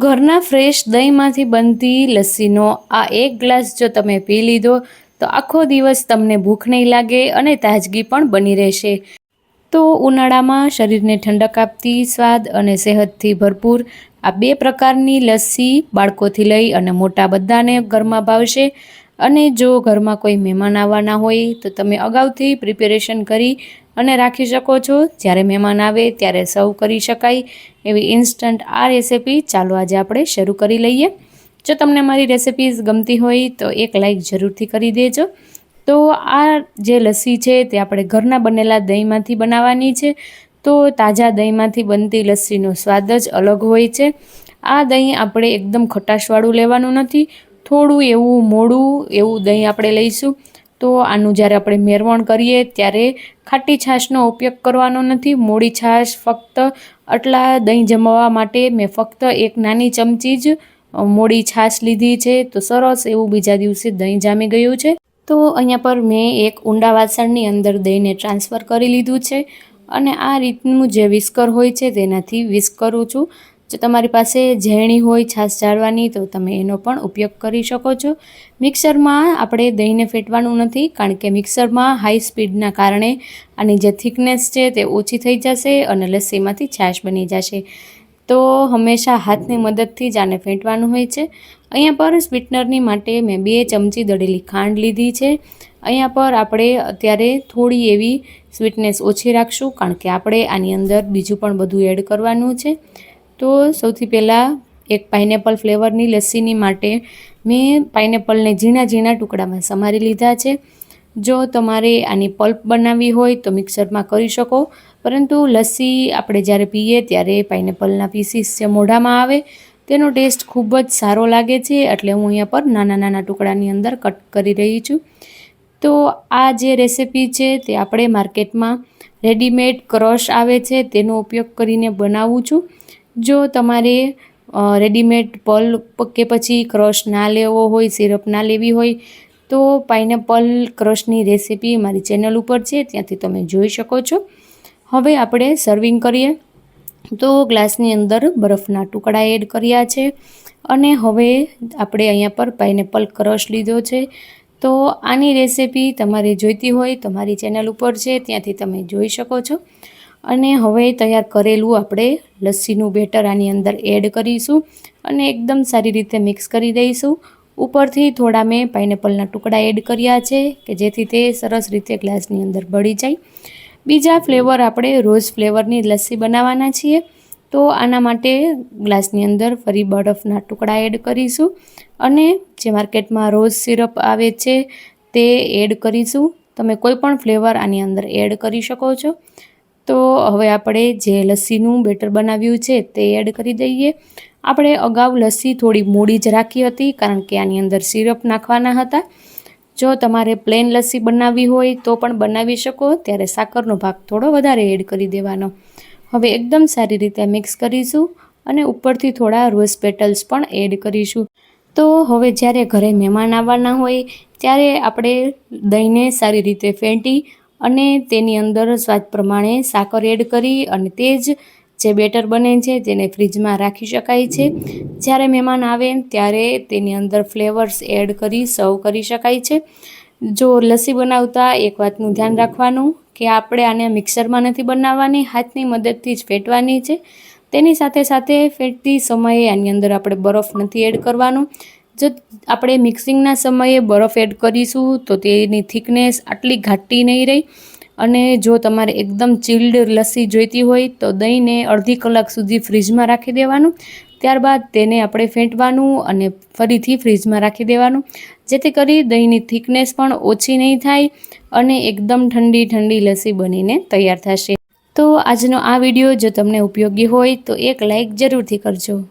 ઘરના ફ્રેશ દહીંમાંથી બનતી લસ્સીનો આ એક ગ્લાસ જો તમે પી લીધો તો આખો દિવસ તમને ભૂખ નહીં લાગે અને તાજગી પણ બની રહેશે। તો ઉનાળામાં શરીરને ઠંડક આપતી, સ્વાદ અને સેહતથી ભરપૂર આ બે પ્રકારની લસ્સી બાળકોથી લઈ અને મોટા બધાને ઘરમાં ભાવશે। અને જો ઘરમાં કોઈ મહેમાન આવવાના હોય તો તમે અગાઉથી પ્રિપેરેશન કરી અને રાખી શકો છો, જ્યારે મહેમાન આવે ત્યારે સર્વ કરી શકાય એવી ઇન્સ્ટન્ટ આ રેસિપી ચાલો આજે આપણે શરૂ કરી લઈએ। જો તમને મારી રેસિપીઝ ગમતી હોય તો એક લાઈક જરૂરથી કરી દેજો। તો આ જે લસ્સી છે તે આપણે ઘરના બનેલા દહીંમાંથી બનાવવાની છે। તો તાજા દહીંમાંથી બનતી લસ્સીનો સ્વાદ જ અલગ હોય છે। આ દહીં આપણે એકદમ ખટાશવાળું લેવાનું નથી, થોડું એવું મોડું એવું દહીં આપણે લઈશું। તો આનું જ્યારે આપણે મેળવણ કરીએ ત્યારે ખાટી છાશનો ઉપયોગ કરવાનો નથી, મોડી છાશ ફક્ત આટલા દહીં જમાવવા માટે મેં ફક્ત એક નાની ચમચી જ મોડી છાશ લીધી છે। તો સરસ એવું બીજા દિવસે દહીં જામી ગયું છે। તો અહીંયા પર મેં એક ઊંડા વાસણની અંદર દહીંને ટ્રાન્સફર કરી લીધું છે અને આ રીતનું જે વિસ્કર હોય છે તેનાથી વિસ્ક કરું છું। જો તમારી પાસે ઝેરણી હોય છાશ ચાળવાની તો તમે એનો પણ ઉપયોગ કરી શકો છો। મિક્સરમાં આપણે દહીંને ફેટવાનું નથી, કારણ કે મિક્સરમાં હાઈ સ્પીડના કારણે આની જે થિકનેસ છે તે ઓછી થઈ જશે અને લસ્સીમાંથી છાશ બની જશે। તો હંમેશા હાથની મદદથી જ આને ફેંટવાનું હોય છે। અહીંયા પર સ્વીટનરની માટે મેં 2 ચમચી દળેલી ખાંડ લીધી છે। અહીંયા પર આપણે અત્યારે થોડી એવી સ્વીટનેસ ઓછી રાખશું, કારણ કે આપણે આની અંદર બીજું પણ બધું એડ કરવાનું છે। તો સૌથી પહેલાં એક પાઇનેપલ ફ્લેવરની લસ્સીની માટે મેં પાઇનેપલને ઝીણા ઝીણા ટુકડામાં સમારી લીધા છે। જો તમારે આની પલ્પ બનાવવી હોય તો મિક્સરમાં કરી શકો, પરંતુ લસ્સી આપણે જ્યારે પીએ ત્યારે પાઇનેપલના પીસીસ જે મોઢામાં આવે તેનો ટેસ્ટ ખૂબ જ સારો લાગે છે, એટલે હું અહીંયા પર નાના નાના ટુકડાની અંદર કટ કરી રહી છું। તો આ જે રેસિપી છે તે આપણે માર્કેટમાં રેડીમેડ ક્રશ આવે છે તેનો ઉપયોગ કરીને બનાવું છું। જો તમારે રેડીમેડ પલ્પ કે પછી ક્રશ ના લેવો હોય, સિરપ ના લેવી હોય તો પાઇનેપલ ક્રશની રેસિપી મારી ચેનલ ઉપર છે, ત્યાંથી તમે જોઈ શકો છો। હવે આપણે સર્વિંગ કરીએ। તો ગ્લાસની અંદર બરફના ટુકડા એડ કર્યા છે અને હવે આપણે અહીંયા પર પાઇનેપલ ક્રશ લીધો છે। તો આની રેસિપી તમારે જોઈતી હોય તો મારી ચેનલ ઉપર છે, ત્યાંથી તમે જોઈ શકો છો। અને હવે તૈયાર કરેલું આપણે લસ્સીનું બેટર આની અંદર એડ કરીશું અને એકદમ સારી રીતે મિક્સ કરી દઈશું। ઉપરથી થોડા મેં પાઇનેપલના ટુકડા એડ કર્યા છે કે જેથી તે સરસ રીતે ગ્લાસની અંદર ભળી જાય। બીજા ફ્લેવર આપણે રોઝ ફ્લેવરની લસ્સી બનાવવાના છીએ। તો આના માટે ગ્લાસની અંદર ફરી બરફના ટુકડા એડ કરીશું અને જે માર્કેટમાં રોઝ સિરપ આવે છે તે એડ કરીશું। તમે કોઈ પણ ફ્લેવર આની અંદર એડ કરી શકો છો। તો હવે આપણે જે લસ્સીનું બેટર બનાવ્યું છે તે એડ કરી દઈએ। આપણે અગાઉ લસ્સી થોડી મોડી જ રાખી હતી, કારણ કે આની અંદર સિરપ નાખવાના હતા। જો તમારે પ્લેન લસ્સી બનાવવી હોય તો પણ બનાવી શકો, ત્યારે સાકરનો ભાગ થોડો વધારે એડ કરી દેવાનો। હવે એકદમ સારી રીતે મિક્સ કરીશું અને ઉપરથી થોડા રોઝ પેટલ્સ પણ એડ કરીશું। તો હવે જ્યારે ઘરે મહેમાન આવવાના હોય ત્યારે આપણે દહીંને સારી રીતે ફેંટી અને તેની અંદર સ્વાદ પ્રમાણે સાકર એડ કરી અને તે જ જે બેટર બને છે તેને ફ્રીજમાં રાખી શકાય છે। જ્યારે મહેમાન આવે ત્યારે તેની અંદર ફ્લેવર્સ એડ કરી સર્વ કરી શકાય છે। જો લસ્સી બનાવતા એક વાતનું ધ્યાન રાખવાનું કે આપણે આને મિક્સરમાં નથી બનાવવાની, હાથની મદદથી જ ફેંટવાની છે। તેની સાથે સાથે ફેંટતી સમયે આની અંદર આપણે બરફ નથી એડ કરવાનો। જો આપણે મિક્સિંગના સમયે બરફ એડ કરીશું તો તેની થિકનેસ આટલી ઘાટી નહીં રહી। અને જો તમારે એકદમ ચિલ્ડ લસ્સી જોઈતી હોય તો દહીંને અડધી કલાક સુધી ફ્રીજમાં રાખી દેવાનું, ત્યારબાદ તેને આપણે ફેંટવાનું અને ફરીથી ફ્રીજમાં રાખી દેવાનું, જેથી કરી દહીંની થિકનેસ પણ ઓછી નહીં થાય અને એકદમ ઠંડી ઠંડી લસ્સી બનીને તૈયાર થશે। તો આજનો આ વિડીયો જો તમને ઉપયોગી હોય તો એક લાઈક જરૂરથી કરજો।